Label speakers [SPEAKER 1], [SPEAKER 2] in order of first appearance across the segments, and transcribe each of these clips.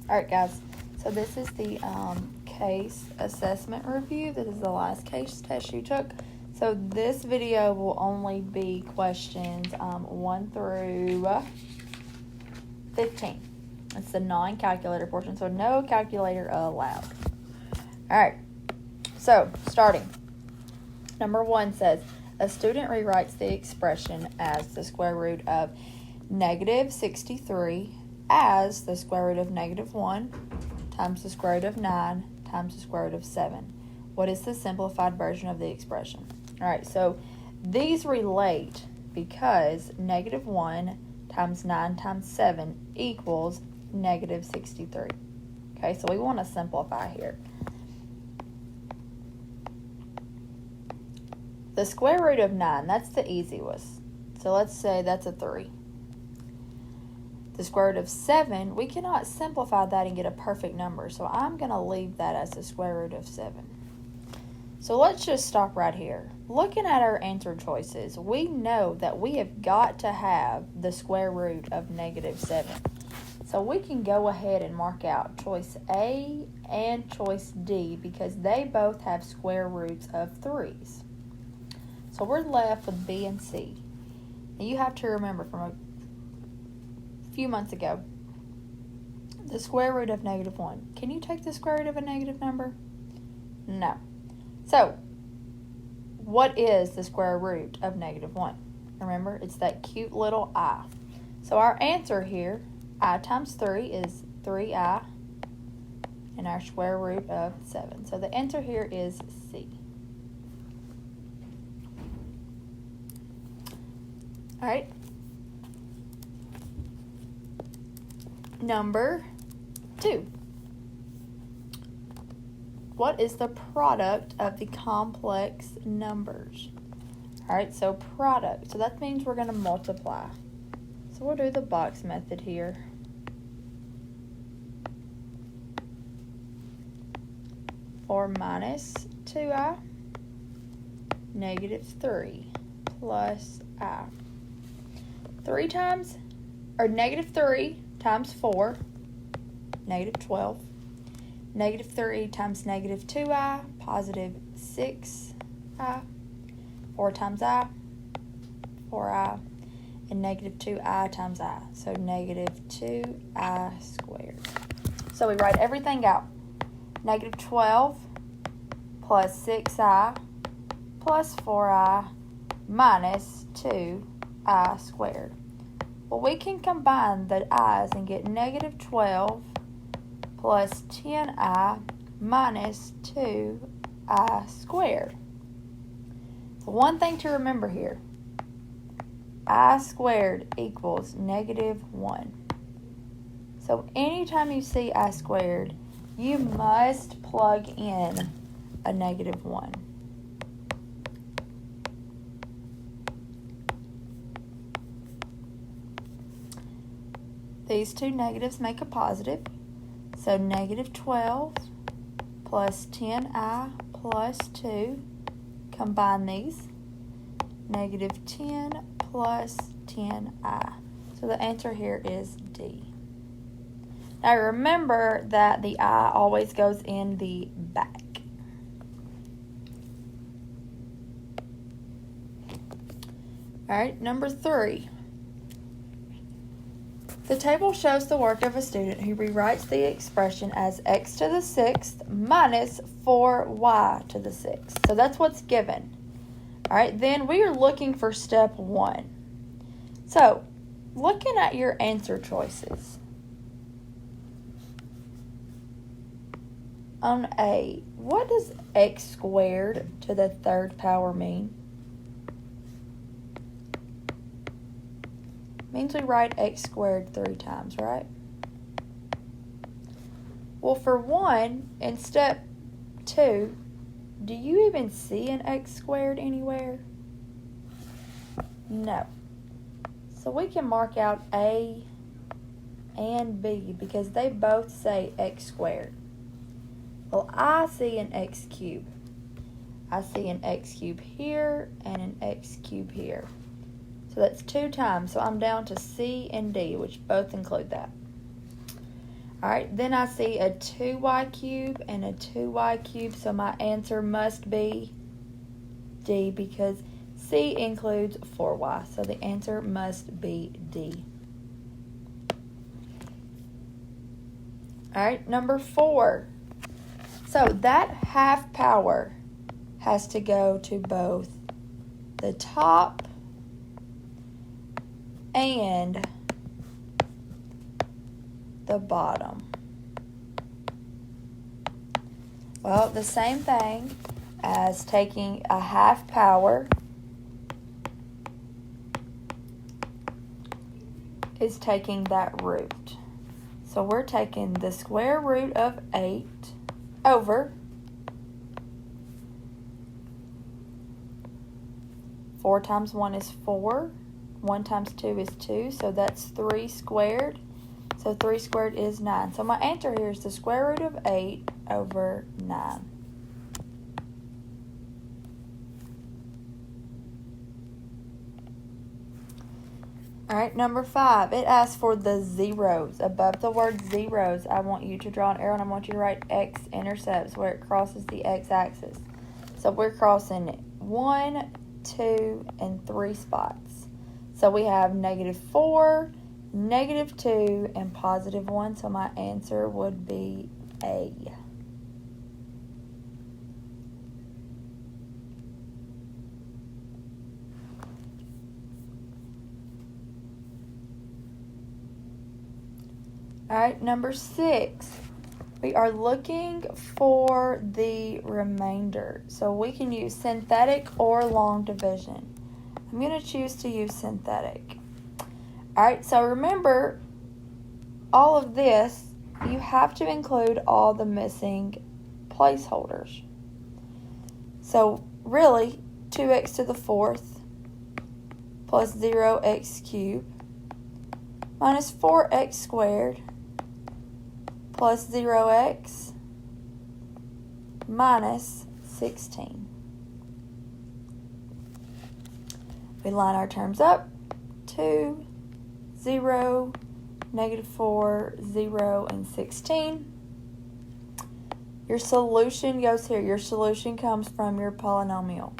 [SPEAKER 1] Alright guys, so this is the case assessment review. This is the last case test you took. So this video will only be questions 1 through 15. It's the non-calculator portion, so no calculator allowed. Alright, so starting. Number 1 says, a student rewrites the expression as the square root of negative 63 as the square root of negative 1 times the square root of 9 times the square root of 7. What is the simplified version of the expression? Alright, so these relate because negative 1 times 9 times 7 equals negative 63. Okay, so we want to simplify here. The square root of 9, that's the easiest. So let's say that's a 3. The square root of 7, we cannot simplify that and get a perfect number. So I'm going to leave that as the square root of 7. So let's just stop right here. Looking at our answer choices, we know that we have got to have the square root of negative 7. So we can go ahead and mark out choice A and choice D because they both have square roots of 3's. So we're left with B and C. Now you have to remember from a few months ago, the square root of negative 1. Can you take the square root of a negative number? No. So, what is the square root of negative 1? Remember, it's that cute little I. So our answer here, I times 3 is 3I, and our square root of 7. So the answer here is C. All right. Number 2. What is the product of the complex numbers? All right, so product. So that means we're going to multiply. So we'll do the box method here. Or minus 2I, negative 3 plus I. 3 times, or negative 3 times 4, negative 12. Negative 3 times negative 2I, positive 6I. 4 times I, 4I. And negative 2I times I. So negative 2I squared. So we write everything out. Negative 12 plus 6I plus 4I minus 2I squared. Well, we can combine the i's and get negative 12 plus 10I minus 2I squared. So one thing to remember here, I squared equals negative 1. So anytime you see I squared, you must plug in a negative 1. These two negatives make a positive. So negative 12 plus 10I plus 2. Combine these. Negative 10 plus 10I. So the answer here is D. Now remember that the I always goes in the back. All right, number 3. The table shows the work of a student who rewrites the expression as x to the 6th minus 4y to the 6th. So that's what's given. All right, then we are looking for step 1. So, looking at your answer choices. On A, what does x squared to the 3rd power mean? Means we write x squared 3 times, right? Well, for 1, in step 2, do you even see an x squared anywhere? No. So we can mark out A and B because they both say x squared. Well, I see an x cube. I see an x cube here and an x cube here. So that's 2 times. So I'm down to C and D, which both include that. All right, then I see a 2y cubed and a 2y cubed, so my answer must be D because C includes 4y, so the answer must be D. All right, number 4. So that half power has to go to both the top and the bottom. Well, the same thing as taking a half power is taking that root. So we're taking the square root of 8 over 4 times 1 is 4. 1 times 2 is 2, so that's 3 squared. So 3 squared is 9. So my answer here is the square root of 8 over 9. All right, number 5. It asks for the zeros. Above the word zeros, I want you to draw an arrow and I want you to write x-intercepts where it crosses the x-axis. So we're crossing 1, 2, and 3 spots. So we have -4, -2, and +1. So my answer would be A. All right, number 6. We are looking for the remainder. So we can use synthetic or long division. I'm going to choose to use synthetic. All right, so remember, all of this, you have to include all the missing placeholders. So really, 2x to the 4th plus 0x cubed minus 4x squared plus 0x minus 16. We line our terms up. 2, 0, -4, 0, and 16. Your solution goes here. Your solution comes from your polynomial.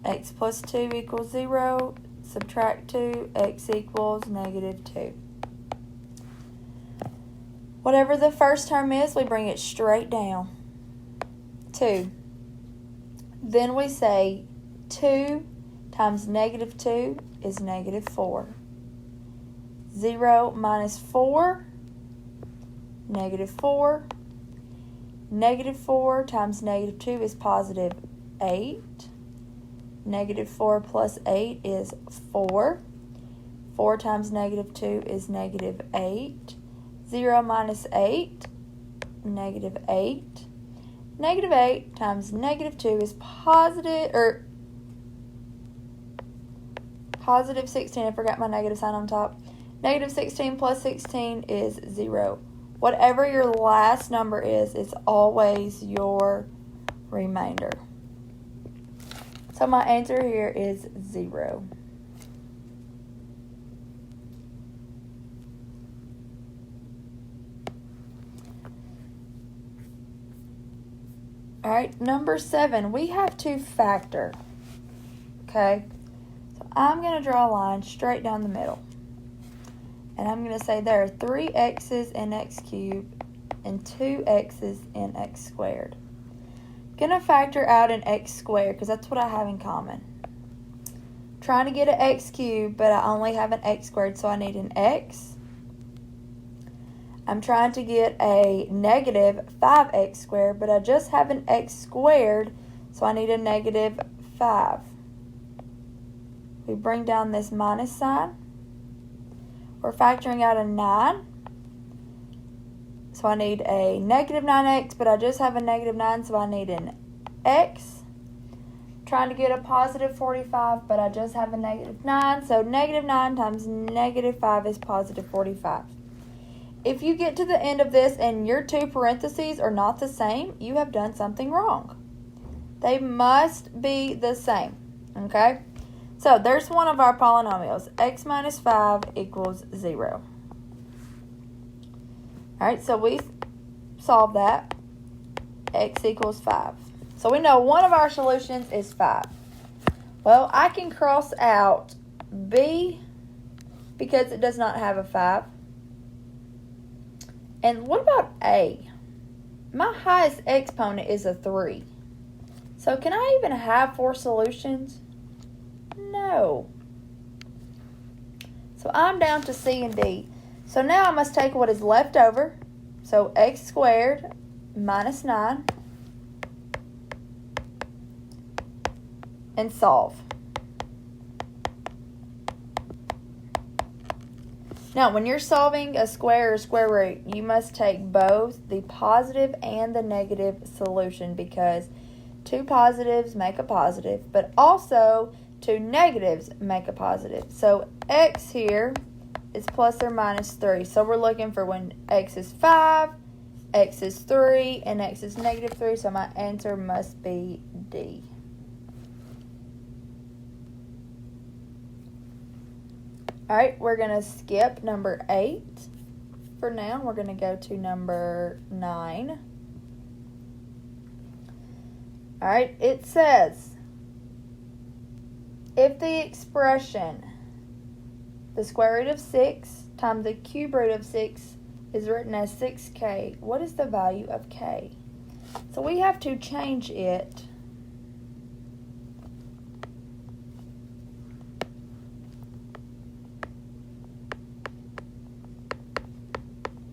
[SPEAKER 1] X plus 2 equals 0. Subtract 2. X equals -2. Whatever the first term is, we bring it straight down. 2. Then we say 2 times -2 is -4. 0 minus 4, -4. -4 times -2 is +8. -4 plus 8 is 4. 4 times -2 is -8. 0 minus 8, -8. -8 times -2 is positive 16. I forgot my negative sign on top. -16 plus 16 is 0. Whatever your last number is, it's always your remainder. So my answer here is 0. All right, number 7, we have to factor. Okay, so I'm going to draw a line straight down the middle. And I'm going to say there are 3 x's in x cubed and 2 x's in x squared. I'm going to factor out an x squared because that's what I have in common. I'm trying to get an x cubed, but I only have an x squared, so I need an x. I'm trying to get a -5x squared, but I just have an x squared, so I need a -5. We bring down this minus sign. We're factoring out a 9. So I need a -9x, but I just have a -9, so I need an x. Trying to get a +45, but I just have a -9. So -9 times -5 is +45. If you get to the end of this and your two parentheses are not the same, you have done something wrong. They must be the same, okay? So there's one of our polynomials. X minus 5 equals 0. All right, so we solve that. X equals 5. So we know one of our solutions is 5. Well, I can cross out B because it does not have a 5. And what about A? My highest exponent is a 3. So can I even have 4 solutions? No. So I'm down to C and D. So now I must take what is left over. So x squared minus 9 and solve. Now, when you're solving a square or square root, you must take both the positive and the negative solution because 2 positives make a positive, but also 2 negatives make a positive. So x here is plus or minus 3. So we're looking for when x is 5, x is 3, and x is negative 3. So my answer must be D. All right, we're going to skip number 8 for now. We're going to go to number 9. All right, it says, if the expression, the square root of 6 times the cube root of 6 is written as 6k, what is the value of k? So we have to change it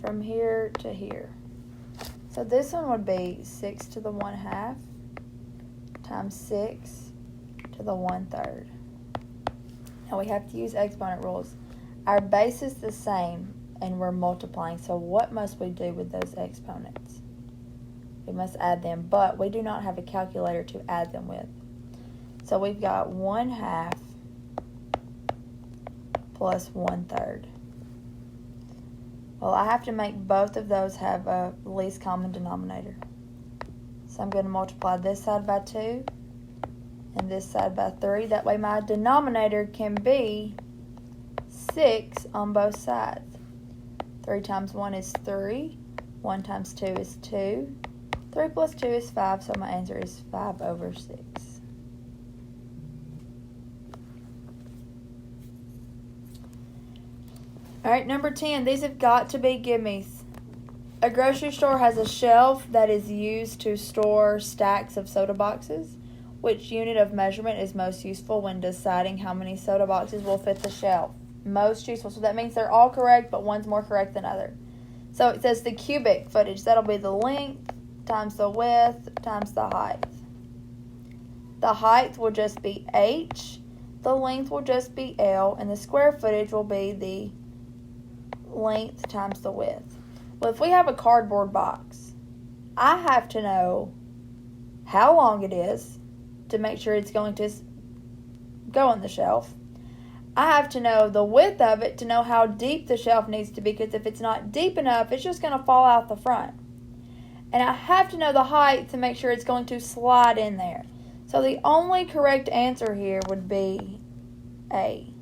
[SPEAKER 1] from here to here. So this one would be 6 to the 1/2 times 6 to the 1/3. Now we have to use exponent rules. Our base is the same and we're multiplying. So what must we do with those exponents? We must add them, but we do not have a calculator to add them with. So we've got 1/2 plus 1/3. Well, I have to make both of those have a least common denominator. So I'm going to multiply this side by 2 and this side by 3. That way my denominator can be 6 on both sides. 3 times 1 is 3. 1 times 2 is 2. 3 plus 2 is 5, so my answer is 5/6. All right, number 10. These have got to be gimmes. A grocery store has a shelf that is used to store stacks of soda boxes. Which unit of measurement is most useful when deciding how many soda boxes will fit the shelf? Most useful. So that means they're all correct, but one's more correct than other. So it says the cubic footage. That'll be the length times the width times the height. The height will just be H. The length will just be L. And the square footage will be the length times the width. Well, if we have a cardboard box, I have to know how long it is to make sure it's going to go on the shelf. I have to know the width of it to know how deep the shelf needs to be, because if it's not deep enough, it's just going to fall out the front. And I have to know the height to make sure it's going to slide in there. So the only correct answer here would be A.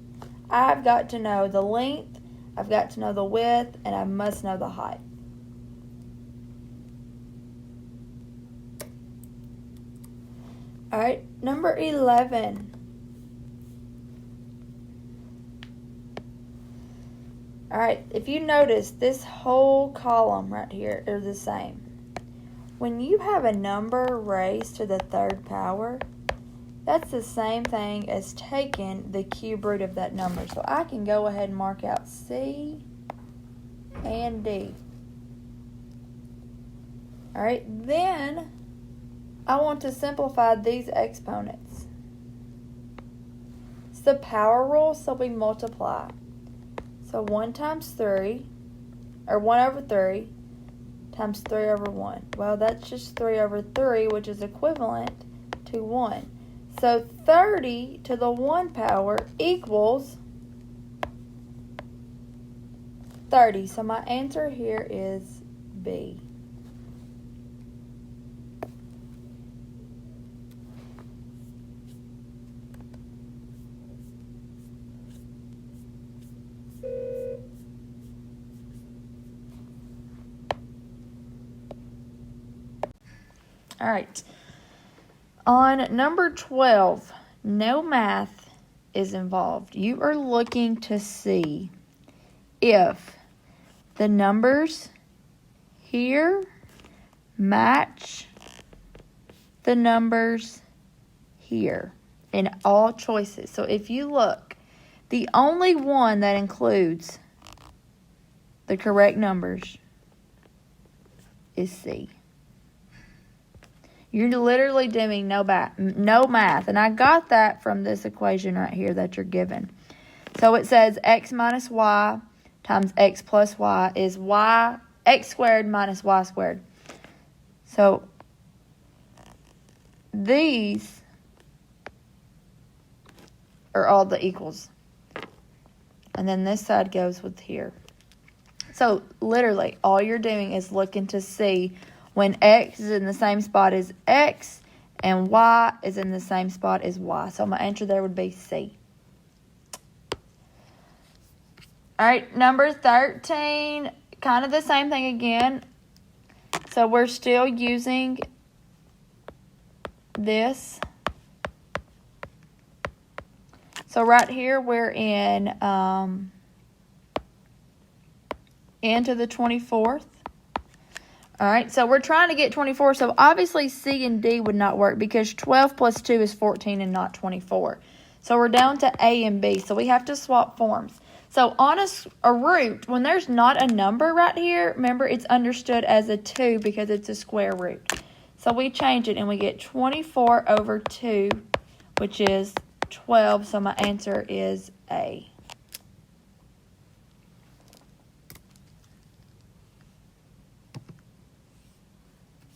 [SPEAKER 1] I've got to know the length, I've got to know the width, and I must know the height. All right, number 11. All right, if you notice, this whole column right here are the same. When you have a number raised to the 3rd power, that's the same thing as taking the cube root of that number. So I can go ahead and mark out C and D. All right, then I want to simplify these exponents. It's the power rule, so we multiply. So 1 times 3, or 1 over 3, times 3 over 1. Well, that's just 3 over 3, which is equivalent to 1. So 30 to the 1 power equals 30. So my answer here is B. All right. On number 12, no math is involved. You are looking to see if the numbers here match the numbers here in all choices. So if you look, the only one that includes the correct numbers is C. You're literally doing no math. And I got that from this equation right here that you're given. So it says x minus y times x plus y is x squared minus y squared. So these are all the equals. And then this side goes with here. So literally all you're doing is looking to see when x is in the same spot as x and y is in the same spot as y. So my answer there would be C. All right, number 13, kind of the same thing again. So we're still using this. So right here we're in n to the 24th. All right, so we're trying to get 24. So obviously C and D would not work because 12 plus 2 is 14 and not 24. So we're down to A and B. So we have to swap forms. So on a root, when there's not a number right here, remember it's understood as a 2 because it's a square root. So we change it and we get 24 over 2, which is 12. So my answer is A.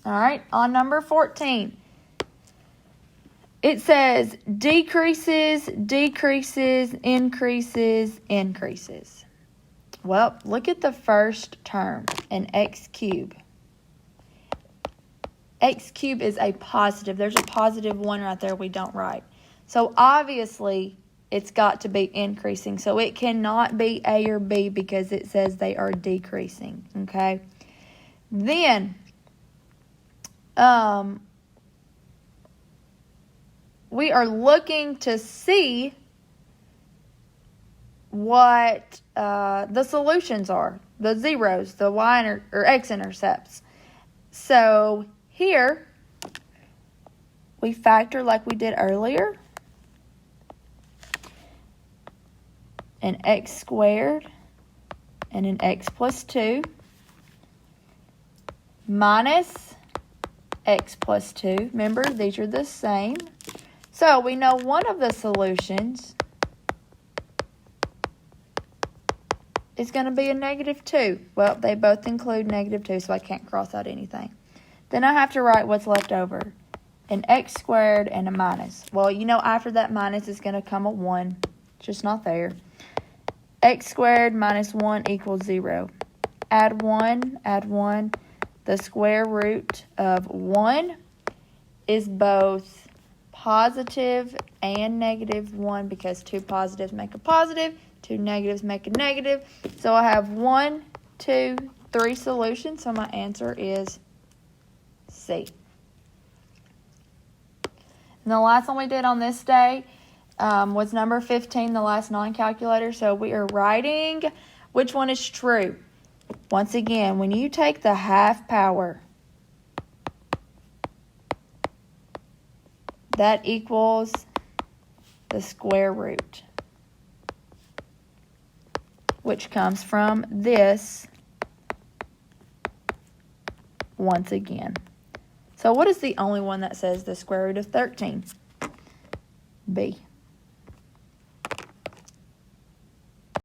[SPEAKER 1] All right, on number 14, it says decreases, decreases, increases, increases. Well, look at the first term, an x cubed. X cubed is a positive. There's a positive 1 right there we don't write. So obviously, it's got to be increasing. So it cannot be A or B because it says they are decreasing, okay? Then we are looking to see what the solutions are, the zeros, the y or x intercepts. So here we factor like we did earlier, an x squared and an x plus 2 minus x plus 2. Remember, these are the same. So we know one of the solutions is going to be a negative 2. Well, they both include negative 2, so I can't cross out anything. Then I have to write what's left over. An x squared and a minus. Well, you know after that minus is going to come a 1. It's just not there. X squared minus 1 equals 0. Add 1, add 1. The square root of 1 is both positive and negative 1 because 2 positives make a positive, 2 negatives make a negative. So I have 1, 2, 3 solutions. So my answer is C. And the last one we did on this day was number 15, the last non-calculator. So we are writing which one is true. Once again, when you take the half power, that equals the square root, which comes from this once again. So what is the only one that says the square root of 13? B.